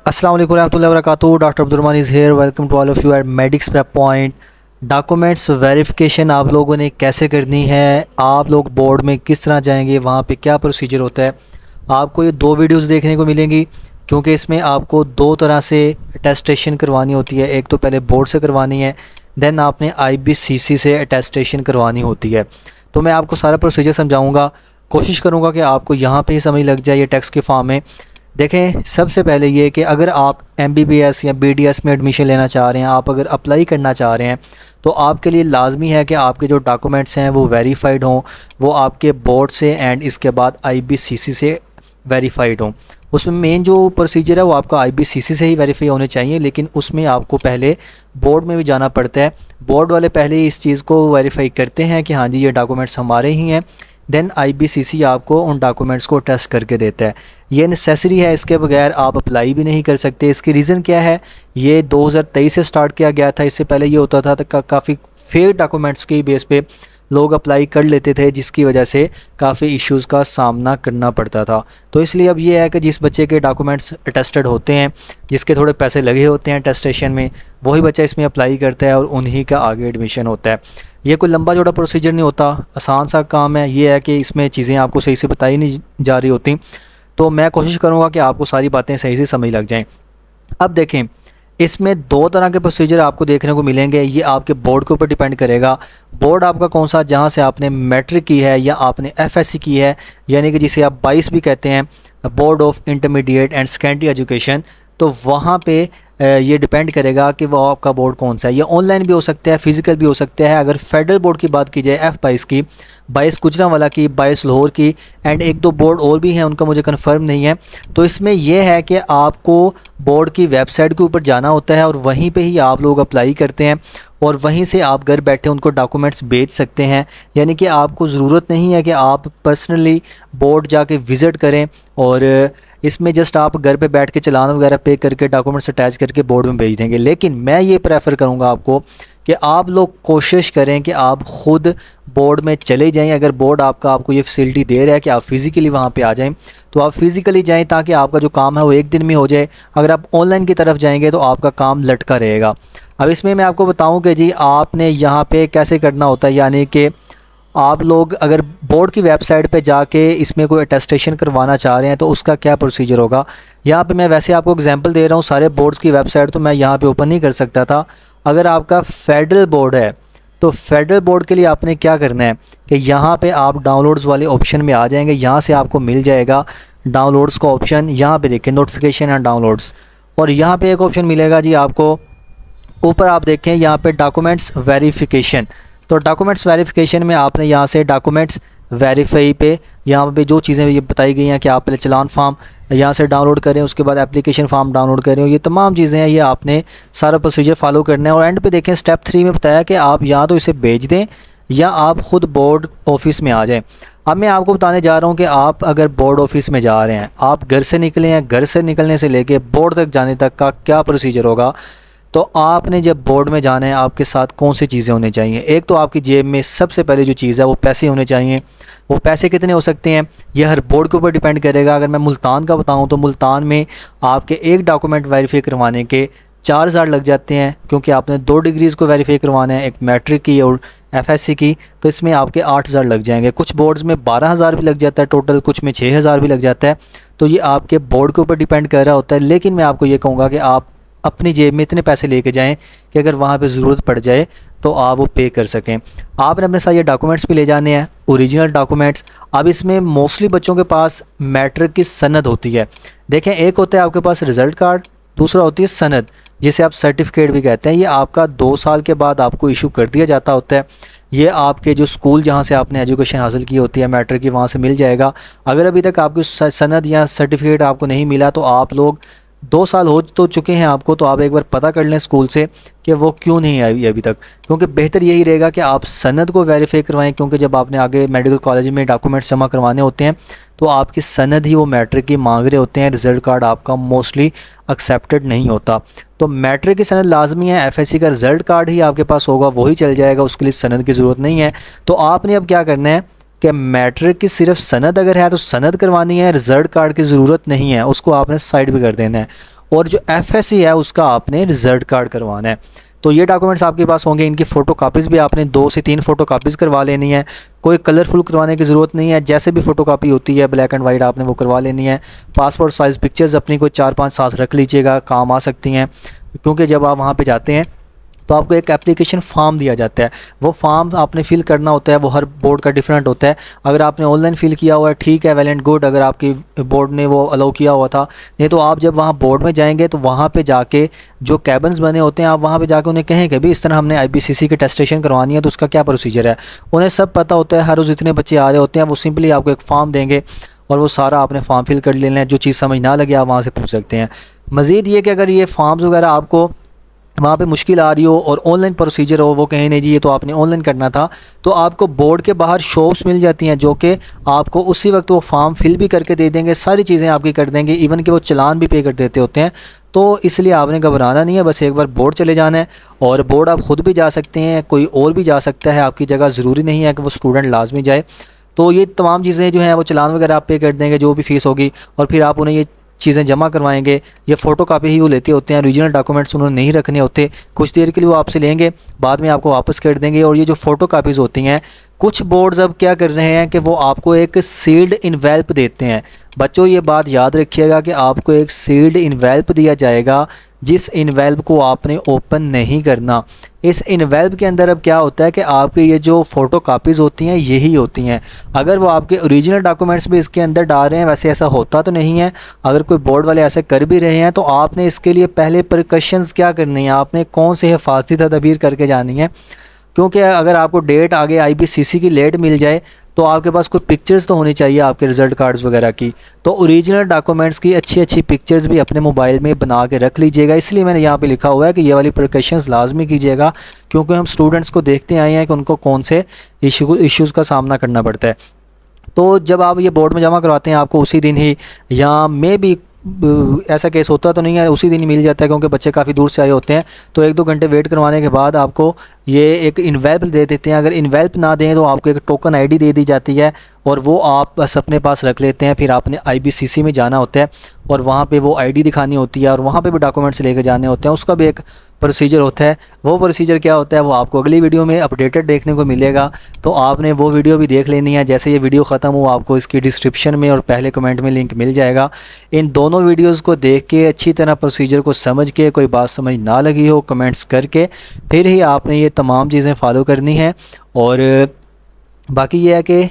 अस्सलाम वालेकुम रहमतुल्लाहि व बरकातुहू। Doctor Abdurrahman is here. Welcome to all of you at Medics Prep Point. Documents verification आप लोगों ने कैसे करनी है, आप लोग बोर्ड में किस तरह जाएंगे, वहाँ पे क्या प्रोसीजर होता है, आपको ये दो वीडियोस देखने को मिलेंगी। क्योंकि इसमें आपको दो तरह से अटेस्टेशन करवानी होती है। एक तो पहले बोर्ड से करवानी है, देन आपने IBCC से अटेस्टेशन करवानी होती है। तो मैं आपको सारा प्रोसीजर समझाऊँगा, कोशिश करूँगा कि आपको यहाँ पर ही समझ लग जाए ये टेक्स्ट के फॉर्म में। देखें, सबसे पहले ये कि अगर आप MBBS या BDS में एडमिशन लेना चाह रहे हैं, आप अगर अप्लाई करना चाह रहे हैं, तो आपके लिए लाजमी है कि आपके जो डॉक्यूमेंट्स हैं वो वेरीफाइड हों, वो आपके बोर्ड से एंड इसके बाद IBCC से वेरीफाइड हों। उसमें मेन जो प्रोसीजर है वो आपका IBCC से ही वेरीफाई होने चाहिए, लेकिन उसमें आपको पहले बोर्ड में भी जाना पड़ता है। बोर्ड वाले पहले ही इस चीज़ को वेरीफाई करते हैं कि हाँ जी ये डॉक्यूमेंट्स हमारे ही हैं, देन IBCC आपको उन डॉक्यूमेंट्स को टेस्ट करके देता है। ये नेसेसरी है, इसके बगैर आप अप्लाई भी नहीं कर सकते। इसकी रीज़न क्या है, ये 2023 से स्टार्ट किया गया था। इससे पहले ये होता था तो काफ़ी फेक डॉक्यूमेंट्स की बेस पे लोग अप्लाई कर लेते थे, जिसकी वजह से काफ़ी इश्यूज़ का सामना करना पड़ता था। तो इसलिए अब ये है कि जिस बच्चे के डॉक्यूमेंट्स अटेस्टेड होते हैं, जिसके थोड़े पैसे लगे होते हैं अटेस्टेशन में, वही बच्चा इसमें अप्लाई करता है और उन्हीं का आगे एडमिशन होता है। ये कोई लंबा चौड़ा प्रोसीजर नहीं होता, आसान सा काम है। ये है कि इसमें चीज़ें आपको सही से बताई नहीं जा रही होती, तो मैं कोशिश करूँगा कि आपको सारी बातें सही से समझ लग जाएं। अब देखें, इसमें दो तरह के प्रोसीजर आपको देखने को मिलेंगे। ये आपके बोर्ड के ऊपर डिपेंड करेगा। बोर्ड आपका कौन सा, जहाँ से आपने मैट्रिक की है या आपने FSC की है, यानी कि जिसे आप 22 भी कहते हैं, board of intermediate and secondary education, तो वहाँ पे ये डिपेंड करेगा कि वो आपका बोर्ड कौन सा है। ये ऑनलाइन भी हो सकता है, फिज़िकल भी हो सकता है। अगर फेडरल बोर्ड की बात की जाए F22 की, 22 गुजरांवाला की, 22 लाहौर की एंड एक दो बोर्ड और भी हैं, उनका मुझे कंफर्म नहीं है। तो इसमें यह है कि आपको बोर्ड की वेबसाइट के ऊपर जाना होता है और वहीं पे ही आप लोग अप्लाई करते हैं और वहीं से आप घर बैठे उनको डॉक्यूमेंट्स भेज सकते हैं। यानी कि आपको ज़रूरत नहीं है कि आप पर्सनली बोर्ड जाके विज़िट करें, और इसमें जस्ट आप घर पे बैठ के चालान वगैरह पे करके डॉक्यूमेंट्स अटैच करके बोर्ड में भेज देंगे। लेकिन मैं ये प्रेफर करूँगा आपको कि आप लोग कोशिश करें कि आप ख़ुद बोर्ड में चले जाएं। अगर बोर्ड आपको ये फैसिलिटी दे रहा है कि आप फ़िज़िकली वहाँ पे आ जाएं, तो आप फ़िज़िकली जाएं ताकि आपका जो काम है वो एक दिन में हो जाए। अगर आप ऑनलाइन की तरफ जाएंगे तो आपका काम लटका रहेगा। अब इसमें मैं आपको बताऊँ कि जी आपने यहाँ पर कैसे करना होता है। यानी कि आप लोग अगर बोर्ड की वेबसाइट पे जाके इसमें कोई अटेस्टेशन करवाना चाह रहे हैं तो उसका क्या प्रोसीजर होगा। यहाँ पे मैं वैसे आपको एग्जांपल दे रहा हूँ, सारे बोर्ड्स की वेबसाइट तो मैं यहाँ पे ओपन नहीं कर सकता था। अगर आपका फेडरल बोर्ड है तो फेडरल बोर्ड के लिए आपने क्या करना है कि यहाँ पे आप डाउनलोड्स वाले ऑप्शन में आ जाएंगे। यहाँ से आपको मिल जाएगा डाउनलोड्स का ऑप्शन। यहाँ पर देखें नोटिफिकेशन एंड डाउनलोड्स, और यहाँ पर एक ऑप्शन मिलेगा जी आपको ऊपर, आप देखें यहाँ पर डॉक्यूमेंट्स वेरीफिकेशन। तो डॉक्यूमेंट्स वेरिफिकेशन में आपने यहाँ से डॉक्यूमेंट्स वेरीफाई पे यहाँ पे जो चीज़ें ये बताई गई हैं कि आप पहले चलान फार्म यहाँ से डाउनलोड करें, उसके बाद एप्लीकेशन फार्म डाउनलोड करें, ये तमाम चीज़ें हैं, ये आपने सारा प्रोसीजर फॉलो करना है। और एंड पे देखें स्टेप 3 में बताया कि आप या तो इसे भेज दें या आप ख़ुद बोर्ड ऑफिस में आ जाएँ। अब मैं आपको बताने जा रहा हूँ कि आप अगर बोर्ड ऑफिस में जा रहे हैं, आप घर से निकले हैं, घर से निकलने से लेके बोर्ड तक जाने तक का क्या प्रोसीजर होगा। तो आपने जब बोर्ड में जाना है, आपके साथ कौन सी चीज़ें होनी चाहिए। एक तो आपकी जेब में सबसे पहले जो चीज़ है वो पैसे होने चाहिए। वो पैसे कितने हो सकते हैं ये हर बोर्ड के ऊपर डिपेंड करेगा। अगर मैं मुल्तान का बताऊं तो मुल्तान में आपके एक डॉक्यूमेंट वेरीफाई करवाने के 4000 लग जाते हैं, क्योंकि आपने 2 डिग्रीज़ को वेरीफाई करवाना है, एक मैट्रिक की और FSC की। तो इसमें आपके 8000 लग जाएंगे। कुछ बोर्ड्स में 12000 भी लग जाता है टोटल, कुछ में 6000 भी लग जाता है। तो ये आपके बोर्ड के ऊपर डिपेंड कर रहा होता है। लेकिन मैं आपको ये कहूँगा कि आप अपनी जेब में इतने पैसे लेके जाएं कि अगर वहाँ पे ज़रूरत पड़ जाए तो आप वो पे कर सकें। आपने अपने साथ ये डॉक्यूमेंट्स भी ले जाने हैं, ओरिजिनल डॉक्यूमेंट्स। अब इसमें मोस्टली बच्चों के पास मैट्रिक की सनद होती है। देखें, एक होता है आपके पास रिज़ल्ट कार्ड, दूसरा होती है सनद, जिसे आप सर्टिफिकेट भी कहते हैं। ये आपका 2 साल के बाद आपको इशू कर दिया जाता होता है। ये आपके जो स्कूल जहाँ से आपने एजुकेशन हासिल की होती है मैट्रिक की, वहाँ से मिल जाएगा। अगर अभी तक आपको सनद या सर्टिफिकेट आपको नहीं मिला तो आप लोग 2 साल हो तो चुके हैं आपको, तो आप एक बार पता कर लें स्कूल से कि वो क्यों नहीं आई अभी तक। क्योंकि बेहतर यही रहेगा कि आप सनद को वेरीफाई करवाएं, क्योंकि जब आपने आगे मेडिकल कॉलेज में डॉक्यूमेंट्स जमा करवाने होते हैं तो आपकी सनद ही वो मैट्रिक की मांग रहे होते हैं। रिज़ल्ट कार्ड आपका मोस्टली एक्सेप्टेड नहीं होता। तो मैट्रिक की सनद लाजमी है। FSC का रिज़ल्ट कार्ड ही आपके पास होगा, वही चल जाएगा, उसके लिए सनद की ज़रूरत नहीं है। तो आपने अब क्या करना है कि मैट्रिक की सिर्फ सनद अगर है तो सनद करवानी है, रिज़ल्ट कार्ड की ज़रूरत नहीं है, उसको आपने साइड पे कर देना है। और जो FSC है उसका आपने रिज़ल्ट कार्ड करवाना है। तो ये डॉक्यूमेंट्स आपके पास होंगे। इनकी फ़ोटो कापीज़ भी आपने 2 से 3 फ़ोटो कापीज़ करवा लेनी है। कोई कलरफुल करवाने की ज़रूरत नहीं है, जैसे भी फ़ोटो कापी होती है ब्लैक एंड वाइट आपने वो करवा लेनी है। पासपोर्ट साइज़ पिक्चर्स अपनी कोई 4-5 साथ रख लीजिएगा, काम आ सकती हैं, क्योंकि जब आप वहाँ पे जाते हैं तो आपको एक एप्लीकेशन फॉर्म दिया जाता है। वो फॉर्म आपने फ़िल करना होता है, वो हर बोर्ड का डिफरेंट होता है। अगर आपने ऑनलाइन फ़िल किया हुआ है ठीक है, वेल एंड गुड, अगर आपकी बोर्ड ने वो अलाउ किया हुआ था। नहीं तो आप जब वहाँ बोर्ड में जाएंगे तो वहाँ पे जाके जो कैबिन्स बने होते हैं, आप वहाँ पे जाके उन्हें कहें कि भाई इस तरह हमने IPCC की टेस्टेशन करवानी है, तो उसका क्या प्रोसीजर है। उन्हें सब पता होता है, हर रोज़ इतने बच्चे आ रहे होते हैं। वो सिंपली आपको एक फॉर्म देंगे और वो सारा आपने फॉर्म फिल कर लेना है। जो चीज़ समझ ना लगे आप वहाँ से पूछ सकते हैं। मज़ीद ये कि अगर ये फॉर्म्स वगैरह आपको वहाँ पे मुश्किल आ रही हो और ऑनलाइन प्रोसीजर हो, वो कहें नहीं जी ये तो आपने ऑनलाइन करना था, तो आपको बोर्ड के बाहर शॉप्स मिल जाती हैं जो कि आपको उसी वक्त वो फॉर्म फिल भी करके दे देंगे, सारी चीज़ें आपकी कर देंगे, इवन कि वो चलान भी पे कर देते होते हैं। तो इसलिए आपने घबराना नहीं है, बस एक बार बोर्ड चले जाना है। और बोर्ड आप ख़ुद भी जा सकते हैं, कोई और भी जा सकता है आपकी जगह, ज़रूरी नहीं है कि वो स्टूडेंट लाजमी जाए। तो ये तमाम चीज़ें जो हैं वो चलान वगैरह आप पे कर देंगे, जो भी फ़ीस होगी, और फिर आप उन्हें ये चीज़ें जमा करवाएंगे। ये फ़ोटो कापी ही वो लेते होते हैं, ओरिजिनल डॉक्यूमेंट्स उन्होंने नहीं रखने होते। कुछ देर के लिए वो आपसे लेंगे, बाद में आपको वापस कर देंगे। और ये जो फ़ोटो कापीज़ होती हैं, कुछ बोर्ड्स अब क्या कर रहे हैं कि वो आपको एक सील्ड इनवेल्प देते हैं। बच्चों ये बात याद रखिएगा कि आपको एक सील्ड इनवेल्प दिया जाएगा, जिस इनवेल्प को आपने ओपन नहीं करना। इस इनवेल्प के अंदर अब क्या होता है कि आपके ये जो फ़ोटो कापीज़ होती हैं यही होती हैं। अगर वो आपके ओरिजिनल डॉक्यूमेंट्स भी इसके अंदर डाल रहे हैं, वैसे ऐसा होता तो नहीं है, अगर कोई बोर्ड वाले ऐसे कर भी रहे हैं तो आपने इसके लिए पहले प्रिकॉशंस क्या करनी है, आपने कौन से हिफाजती तदबीर करके जानी है। क्योंकि अगर आपको डेट आगे IPCC की लेट मिल जाए तो आपके पास कोई पिक्चर्स तो होनी चाहिए आपके रिज़ल्ट कार्ड्स वगैरह की। तो ओरिजिनल डॉक्यूमेंट्स की अच्छी अच्छी पिक्चर्स भी अपने मोबाइल में बना के रख लीजिएगा। इसलिए मैंने यहाँ पे लिखा हुआ है कि ये वाली प्रिकॉशंस लाजमी कीजिएगा, क्योंकि हम स्टूडेंट्स को देखते आए हैं कि उनको कौन से इश्यूज़ का सामना करना पड़ता है। तो जब आप ये बोर्ड में जमा करवाते हैं आपको उसी दिन ही, या मे भी ऐसा केस होता तो नहीं है, उसी दिन ही मिल जाता है, क्योंकि बच्चे काफ़ी दूर से आए होते हैं। तो 1-2 घंटे वेट करवाने के बाद आपको ये एक इनवेल्प दे देते हैं। अगर इनवेल्प ना दें तो आपको एक टोकन ID दे दी जाती है, और वो आप बस अपने पास रख लेते हैं। फिर आपने IPCC में जाना होता है और वहाँ पे वो ID दिखानी होती है, और वहाँ पे भी डॉक्यूमेंट्स लेके जाने होते हैं। उसका भी एक प्रोसीजर होता है। वो प्रोसीजर क्या होता है वो आपको अगली वीडियो में अपडेटेड देखने को मिलेगा, तो आपने वो वीडियो भी देख लेनी है। जैसे ये वीडियो ख़त्म हो आपको इसकी डिस्क्रिप्शन में और पहले कमेंट में लिंक मिल जाएगा। इन दोनों वीडियोज़ को देख के अच्छी तरह प्रोसीजर को समझ के, कोई बात समझ ना लगी हो कमेंट्स करके, फिर ही आपने ये तमाम चीज़ें फॉलो करनी है। और बाकी ये है कि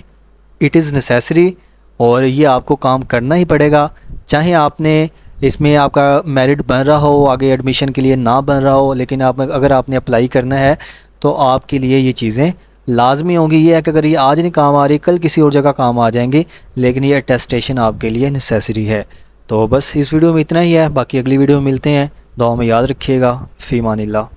इट इज़ नेसेसरी, और ये आपको काम करना ही पड़ेगा, चाहे आपने इसमें आपका मेरिट बन रहा हो, आगे एडमिशन के लिए ना बन रहा हो, लेकिन आप अगर आपने अप्लाई करना है तो आपके लिए ये चीज़ें लाजमी होंगी। ये है कि अगर ये आज नहीं काम आ रही, कल किसी और जगह काम आ जाएंगी, लेकिन ये अटेस्टेशन आपके लिए नेसेसरी है। तो बस इस वीडियो में इतना ही है, बाकी अगली वीडियो में मिलते हैं। दुआ में याद रखिएगा। फ़ी अमानिल्लाह।